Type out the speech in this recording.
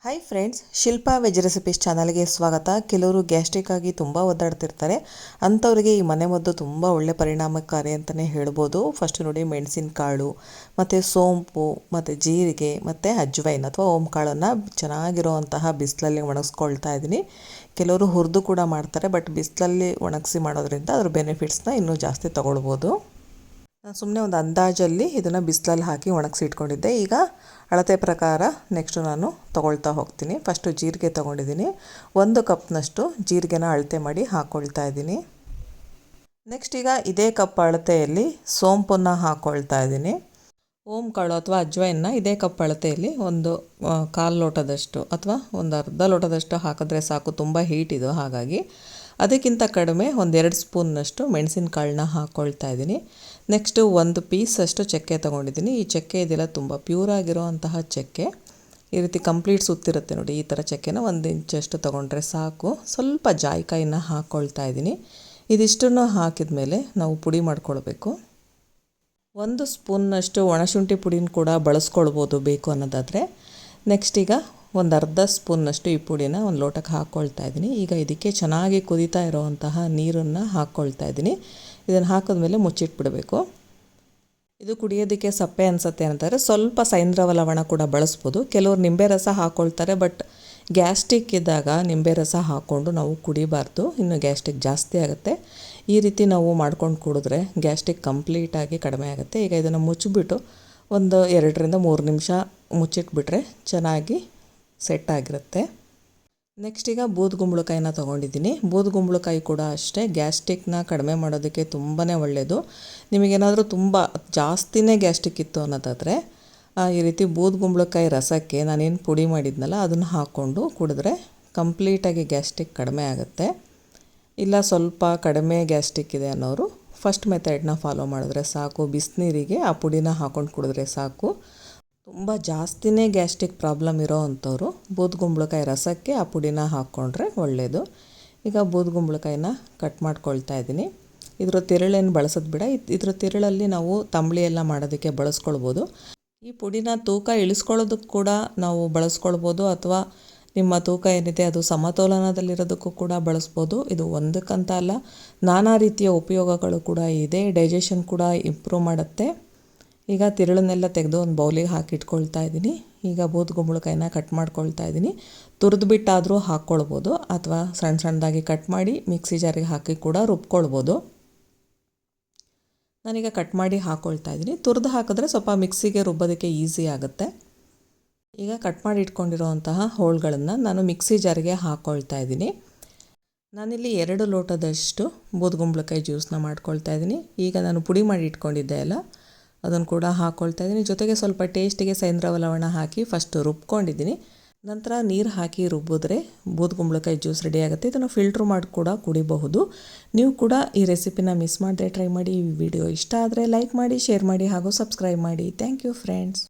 Hi friends, Shilpa veg recipes ಚಾನಲ್ಗೆ ಸ್ವಾಗತ. ಕೆಲವರು ಗ್ಯಾಸ್ಟ್ರಿಕ್ ಆಗಿ ತುಂಬ ಒದ್ದಾಡ್ತಿರ್ತಾರೆ. ಅಂಥವರಿಗೆ ಈ ಮನೆಮದ್ದು ತುಂಬ ಒಳ್ಳೆ ಪರಿಣಾಮಕಾರಿ ಅಂತಲೇ ಹೇಳ್ಬೋದು. ಫಸ್ಟ್ ನೋಡಿ, ಮೆಣಸಿನಕಾಳು ಮತ್ತು ಸೋಂಪು ಮತ್ತು ಜೀರಿಗೆ ಮತ್ತು ಅಜ್ವೈನ್ ಅಥವಾ ಓಂಕಾಳನ್ನು ಚೆನ್ನಾಗಿರುವಂತಹ ಬಿಸಿಲಲ್ಲಿ ಒಣಗಿಸ್ಕೊಳ್ತಾ ಇದ್ದೀನಿ. ಕೆಲವರು ಹುರಿದು ಕೂಡ ಮಾಡ್ತಾರೆ, ಬಟ್ ಬಿಸಿಲಲ್ಲಿ ಒಣಗಿಸಿ ಮಾಡೋದ್ರಿಂದ ಅದ್ರ ಬೆನಿಫಿಟ್ಸ್ನ ಇನ್ನೂ ಜಾಸ್ತಿ ತೊಗೊಳ್ಬೋದು. ನಾನು ಸುಮ್ಮನೆ ಒಂದು ಅಂದಾಜಲ್ಲಿ ಇದನ್ನು ಬಿಸಿಲಲ್ಲಿ ಹಾಕಿ ಒಣಗಿಸಿ ಇಟ್ಕೊಂಡಿದ್ದೆ. ಈಗ ಅಳತೆ ಪ್ರಕಾರ ನೆಕ್ಸ್ಟು ನಾನು ತೊಗೊಳ್ತಾ ಹೋಗ್ತೀನಿ. ಫಸ್ಟು ಜೀರಿಗೆ ತೊಗೊಂಡಿದ್ದೀನಿ. 1 ಕಪ್ನಷ್ಟು ಜೀರಿಗೆನ ಅಳತೆ ಮಾಡಿ ಹಾಕ್ಕೊಳ್ತಾ ಇದ್ದೀನಿ. ನೆಕ್ಸ್ಟ್ ಈಗ ಇದೇ ಕಪ್ ಅಳತೆಯಲ್ಲಿ ಸೋಂಪನ್ನು ಹಾಕ್ಕೊಳ್ತಾ ಇದ್ದೀನಿ. ಓಂಕಾಳು ಅಥವಾ ಅಜ್ವೈನ್ನ ಇದೇ ಕಪ್ ಅಳತೆಯಲ್ಲಿ ಒಂದು 1/4 ಲೋಟದಷ್ಟು ಅಥವಾ ಒಂದು ಅರ್ಧ ಲೋಟದಷ್ಟು ಹಾಕಿದ್ರೆ ಸಾಕು. ತುಂಬ ಹೀಟ್ ಇದು, ಹಾಗಾಗಿ ಅದಕ್ಕಿಂತ ಕಡಿಮೆ 1-2 ಸ್ಪೂನ್ನಷ್ಟು ಮೆಣಸಿನಕಾಳನ್ನ ಹಾಕ್ಕೊಳ್ತಾ ಇದ್ದೀನಿ. ನೆಕ್ಸ್ಟು 1 ಪೀಸಷ್ಟು ಚಕ್ಕೆ ತೊಗೊಂಡಿದ್ದೀನಿ. ಈ ಚಕ್ಕೆ ಇದೆಲ್ಲ ತುಂಬ ಪ್ಯೂರ್ ಆಗಿರೋವಂತಹ ಚಕ್ಕೆ. ಈ ರೀತಿ ಕಂಪ್ಲೀಟ್ ಸುತ್ತಿರುತ್ತೆ ನೋಡಿ, ಈ ಥರ ಚಕ್ಕೆನ 1 ಇಂಚಷ್ಟು ತೊಗೊಂಡ್ರೆ ಸಾಕು. ಸ್ವಲ್ಪ ಜಾಯಿಕಾಯಿನ ಹಾಕ್ಕೊಳ್ತಾ ಇದ್ದೀನಿ. ಇದಿಷ್ಟನ್ನು ಹಾಕಿದ ಮೇಲೆ ನಾವು ಪುಡಿ ಮಾಡ್ಕೊಳ್ಬೇಕು. 1 ಸ್ಪೂನ್ನಷ್ಟು ಒಣಶುಂಠಿ ಪುಡಿನ ಕೂಡ ಬಳಸ್ಕೊಳ್ಬೋದು ಬೇಕು ಅನ್ನೋದಾದರೆ. ನೆಕ್ಸ್ಟ್ ಈಗ ಒಂದು ಅರ್ಧ ಸ್ಪೂನ್ನಷ್ಟು ಈ ಪುಡಿನ ಒಂದು ಲೋಟಕ್ಕೆ ಹಾಕ್ಕೊಳ್ತಾ ಇದ್ದೀನಿ. ಈಗ ಇದಕ್ಕೆ ಚೆನ್ನಾಗಿ ಕುದೀತಾ ಇರೋವಂತಹ ನೀರನ್ನು ಹಾಕ್ಕೊಳ್ತಾ ಇದ್ದೀನಿ. ಇದನ್ನು ಹಾಕಿದ್ಮೇಲೆ ಮುಚ್ಚಿಟ್ಬಿಡಬೇಕು. ಇದು ಕುಡಿಯೋದಕ್ಕೆ ಸಪ್ಪೆ ಅನಿಸುತ್ತೆ ಅಂತಾರೆ, ಸ್ವಲ್ಪ ಸೈಂಧವ ಲವಣ ಕೂಡ ಬಳಸ್ಬೋದು. ಕೆಲವರು ನಿಂಬೆ ರಸ ಹಾಕ್ಕೊಳ್ತಾರೆ, ಬಟ್ ಗ್ಯಾಸ್ಟ್ರಿಕ್ ಇದ್ದಾಗ ನಿಂಬೆ ರಸ ಹಾಕ್ಕೊಂಡು ನಾವು ಕುಡಿಬಾರ್ದು, ಇನ್ನು ಗ್ಯಾಸ್ಟ್ರಿಕ್ ಜಾಸ್ತಿ ಆಗುತ್ತೆ. ಈ ರೀತಿ ನಾವು ಮಾಡ್ಕೊಂಡು ಕುಡಿದ್ರೆ ಗ್ಯಾಸ್ಟ್ರಿಕ್ ಕಂಪ್ಲೀಟಾಗಿ ಕಡಿಮೆ ಆಗುತ್ತೆ. ಈಗ ಇದನ್ನು ಮುಚ್ಚಿಬಿಟ್ಟು ಒಂದು 2-3 ನಿಮಿಷ ಮುಚ್ಚಿಟ್ಬಿಟ್ರೆ ಚೆನ್ನಾಗಿ ಸೆಟ್ ಆಗಿರುತ್ತೆ. ನೆಕ್ಸ್ಟ್ ಈಗ ಬೂದುಗುಂಬಳಕಾಯಿನ ತೊಗೊಂಡಿದ್ದೀನಿ. ಬೂದುಗುಂಬಳಕಾಯಿ ಕೂಡ ಅಷ್ಟೇ ಗ್ಯಾಸ್ಟ್ರಿಕ್ನ ಕಡಿಮೆ ಮಾಡೋದಕ್ಕೆ ತುಂಬಾ ಒಳ್ಳೆಯದು. ನಿಮಗೇನಾದರೂ ತುಂಬ ಜಾಸ್ತಿನೇ ಗ್ಯಾಸ್ಟ್ರಿಕ್ ಇತ್ತು ಅನ್ನೋದಾದರೆ ಈ ರೀತಿ ಬೂದುಗುಂಬಳಕಾಯಿ ರಸಕ್ಕೆ ನಾನೇನು ಪುಡಿ ಮಾಡಿದ್ನಲ್ಲ ಅದನ್ನು ಹಾಕ್ಕೊಂಡು ಕುಡಿದ್ರೆ ಕಂಪ್ಲೀಟಾಗಿ ಗ್ಯಾಸ್ಟ್ರಿಕ್ ಕಡಿಮೆ ಆಗುತ್ತೆ. ಇಲ್ಲ ಸ್ವಲ್ಪ ಕಡಿಮೆ ಗ್ಯಾಸ್ಟ್ರಿಕ್ ಇದೆ ಅನ್ನೋರು ಫಸ್ಟ್ ಮೆಥಡ್ನ ಫಾಲೋ ಮಾಡಿದ್ರೆ ಸಾಕು. ಬಿಸಿನೀರಿಗೆ ಆ ಪುಡಿನ ಹಾಕ್ಕೊಂಡು ಕುಡಿದ್ರೆ ಸಾಕು. ತುಂಬ ಜಾಸ್ತಿನೇ ಗ್ಯಾಸ್ಟ್ರಿಕ್ ಪ್ರಾಬ್ಲಮ್ ಇರೋ ಅಂಥವ್ರು ಬೂದುಗುಂಬಳಕಾಯಿ ರಸಕ್ಕೆ ಆ ಪುಡಿನ ಹಾಕ್ಕೊಂಡ್ರೆ ಒಳ್ಳೆಯದು. ಈಗ ಬೂದುಗುಂಬಳಕಾಯಿನ ಕಟ್ ಮಾಡ್ಕೊಳ್ತಾ ಇದ್ದೀನಿ. ಇದರ ತಿರುಳೇನು ಬಳಸೋದು ಬೇಡ. ಇದರ ತಿರುಳಲ್ಲಿ ನಾವು ತಂಬಳಿ ಎಲ್ಲ ಮಾಡೋದಕ್ಕೆ ಬಳಸ್ಕೊಳ್ಬೋದು. ಈ ಪುಡಿನ ತೂಕ ಇಳಿಸ್ಕೊಳ್ಳೋದಕ್ಕೆ ಕೂಡ ನಾವು ಬಳಸ್ಕೊಳ್ಬೋದು, ಅಥವಾ ನಿಮ್ಮ ತೂಕ ಏನಿದೆ ಅದು ಸಮತೋಲನದಲ್ಲಿರೋದಕ್ಕೂ ಕೂಡ ಬಳಸ್ಬೋದು. ಇದು ಒಂದಕ್ಕಂತ ಅಲ್ಲ, ನಾನಾ ರೀತಿಯ ಉಪಯೋಗಗಳು ಕೂಡ ಇದೆ. ಡೈಜೆಷನ್ ಕೂಡ ಇಂಪ್ರೂವ್ ಮಾಡುತ್ತೆ. ಈಗ ತಿರುಳನ್ನೆಲ್ಲ ತೆಗೆದು ಒಂದು ಬೌಲಿಗೆ ಹಾಕಿಟ್ಕೊಳ್ತಾ ಇದ್ದೀನಿ. ಈಗ ಬೂದುಗುಂಬಳಕಾಯಿನ ಕಟ್ ಮಾಡ್ಕೊಳ್ತಾ ಇದ್ದೀನಿ. ತುರಿದ್ಬಿಟ್ಟಾದರೂ ಹಾಕ್ಕೊಳ್ಬೋದು, ಅಥವಾ ಸಣ್ಣ ಸಣ್ಣದಾಗಿ ಕಟ್ ಮಾಡಿ ಮಿಕ್ಸಿ ಜಾರಿಗೆ ಹಾಕಿ ಕೂಡ ರುಬ್ಕೊಳ್ಬೋದು. ನಾನೀಗ ಕಟ್ ಮಾಡಿ ಹಾಕ್ಕೊಳ್ತಾ ಇದ್ದೀನಿ. ತುರಿದು ಹಾಕಿದ್ರೆ ಸ್ವಲ್ಪ ಮಿಕ್ಸಿಗೆ ರುಬ್ಬೋದಕ್ಕೆ ಈಸಿ ಆಗುತ್ತೆ. ಈಗ ಕಟ್ ಮಾಡಿ ಇಟ್ಕೊಂಡಿರೋವಂತಹ ಹೋಳುಗಳನ್ನು ನಾನು ಮಿಕ್ಸಿ ಜಾರಿಗೆ ಹಾಕ್ಕೊಳ್ತಾ ಇದ್ದೀನಿ. ನಾನಿಲ್ಲಿ 2 ಲೋಟದಷ್ಟು ಬೂದುಗುಂಬಳಕಾಯಿ ಜ್ಯೂಸನ್ನ ಮಾಡ್ಕೊಳ್ತಾ ಇದ್ದೀನಿ. ಈಗ ನಾನು ಪುಡಿ ಮಾಡಿ ಇಟ್ಕೊಂಡಿದ್ದೆ ಅಲ್ಲ, ಅದನ್ನು ಕೂಡ ಹಾಕ್ಕೊಳ್ತಾ ಇದ್ದೀನಿ. ಜೊತೆಗೆ ಸ್ವಲ್ಪ ಟೇಸ್ಟಿಗೆ ಸೈಂಧವ ಲವಣ ಹಾಕಿ ಫಸ್ಟು ರುಬ್ಕೊಂಡಿದ್ದೀನಿ. ನಂತರ ನೀರು ಹಾಕಿ ರುಬ್ಬಿದ್ರೆ ಬೂದುಗುಂಬಳಕಾಯಿ ಜ್ಯೂಸ್ ರೆಡಿ ಆಗುತ್ತೆ. ಇದನ್ನು ಫಿಲ್ಟ್ರ್ ಮಾಡಿ ಕೂಡ ಕುಡಿಬಹುದು. ನೀವು ಕೂಡ ಈ ರೆಸಿಪಿನ ಮಿಸ್ ಮಾಡದೆ ಟ್ರೈ ಮಾಡಿ. ಈ ವಿಡಿಯೋ ಇಷ್ಟ ಆದರೆ ಲೈಕ್ ಮಾಡಿ, ಶೇರ್ ಮಾಡಿ ಹಾಗೂ ಸಬ್ಸ್ಕ್ರೈಬ್ ಮಾಡಿ. Thank you friends.